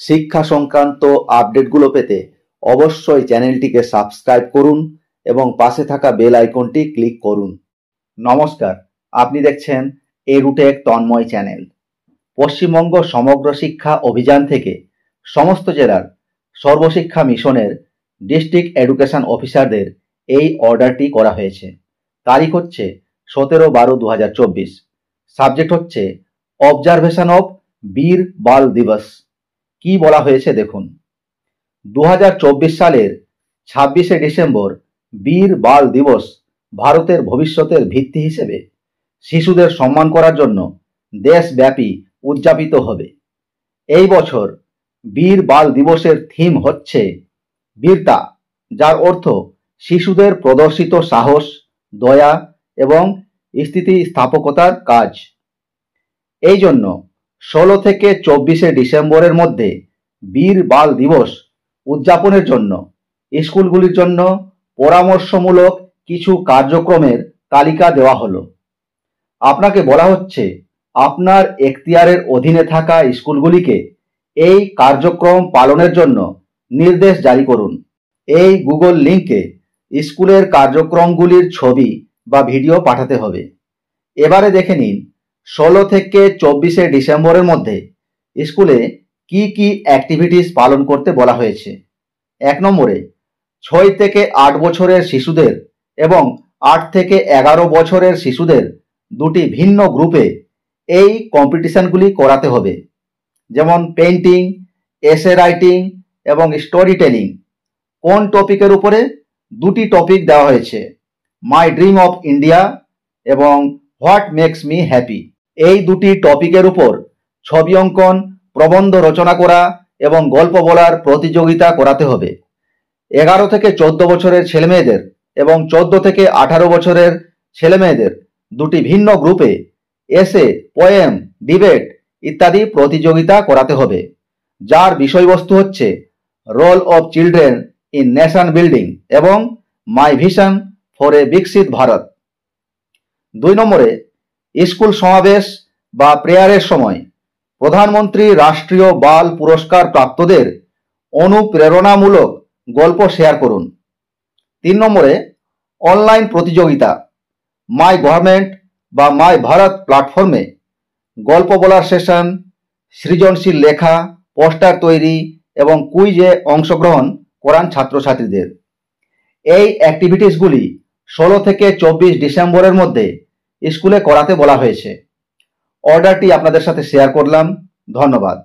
শিক্ষা সংক্রান্ত আপডেটগুলো পেতে অবশ্যই চ্যানেলটিকে সাবস্ক্রাইব করুন এবং পাশে থাকা বেল আইকনটি ক্লিক করুন। নমস্কার, আপনি দেখছেন এডুটেক তন্ময় চ্যানেল। পশ্চিমবঙ্গ সমগ্র শিক্ষা অভিযান থেকে সমস্ত জেলার সর্বশিক্ষা মিশনের ডিস্ট্রিক্ট এডুকেশন অফিসারদের এই অর্ডারটি করা হয়েছে। তারিখ হচ্ছে 17/12/2024। সাবজেক্ট হচ্ছে অবজারভেশন অফ বীর বাল দিবস। কি বলা হয়েছে দেখুন। 2024 সালের 26শে ডিসেম্বর বীর বাল দিবস ভারতের ভবিষ্যতের ভিত্তি হিসেবে শিশুদের সম্মান করার জন্য দেশব্যাপী উদযাপিত হবে। এই বছর বীর বাল দিবসের থিম হচ্ছে বীরতা, যার অর্থ শিশুদের প্রদর্শিত সাহস, দয়া এবং স্থিতিস্থাপকতার কাজ। এই জন্য 16 থেকে 24শে ডিসেম্বরের মধ্যে বীর বাল দিবস উদযাপনের জন্য স্কুলগুলির জন্য পরামর্শমূলক কিছু কার্যক্রমের তালিকা দেওয়া হলো। আপনাকে বলা হচ্ছে আপনার এখতিয়ারের অধীনে থাকা স্কুলগুলিকে এই কার্যক্রম পালনের জন্য নির্দেশ জারি করুন। এই গুগল লিঙ্কে স্কুলের কার্যক্রমগুলির ছবি বা ভিডিও পাঠাতে হবে। এবারে দেখে নিন 16 থেকে 24শে ডিসেম্বরের মধ্যে স্কুলে কি কি অ্যাক্টিভিটিস পালন করতে বলা হয়েছে। 1 নম্বরে 6 থেকে 8 বছরের শিশুদের এবং 8 থেকে 11 বছরের শিশুদের দুটি ভিন্ন গ্রুপে এই কম্পিটিশনগুলি করাতে হবে, যেমন পেইন্টিং, এসে রাইটিং এবং স্টোরি টেলিং। কোন টপিকের উপরে? দুটি টপিক দেওয়া হয়েছে, মাই ড্রিম অফ ইন্ডিয়া এবং হোয়াট মেক্স মি হ্যাপি। এই দুটি টপিকের উপর ছবি অঙ্কন, প্রবন্ধ রচনা করা এবং গল্প বলার প্রতিযোগিতা করাতে হবে। 11 থেকে 14 বছরের ছেলেমেয়েদের এবং 14 থেকে 18 বছরের ছেলেমেয়েদের দুটি ভিন্ন গ্রুপে এসে, পোয়েম, ডিবেট ইত্যাদি প্রতিযোগিতা করাতে হবে, যার বিষয়বস্তু হচ্ছে role of children in nation building এবং মাই ভিশন ফর এ বিকশিত ভারত। 2 নম্বরে স্কুল সমাবেশ বা প্রেয়ারের সময় প্রধানমন্ত্রী রাষ্ট্রীয় বাল পুরস্কার প্রাপ্তদের অনুপ্রেরণামূলক গল্প শেয়ার করুন। 3 নম্বরে অনলাইন প্রতিযোগিতা মাই গভর্নমেন্ট বা মাই ভারত প্ল্যাটফর্মে গল্প বলার সেশন, সৃজনশীল লেখা, পোস্টার তৈরি এবং কুইজে অংশগ্রহণ করান ছাত্রছাত্রীদের। এই অ্যাক্টিভিটিসগুলি 16 থেকে 24 ডিসেম্বরের মধ্যে স্কুলে করাতে বলা হয়েছে। অর্ডারটি আপনাদের সাথে শেয়ার করলাম। ধন্যবাদ।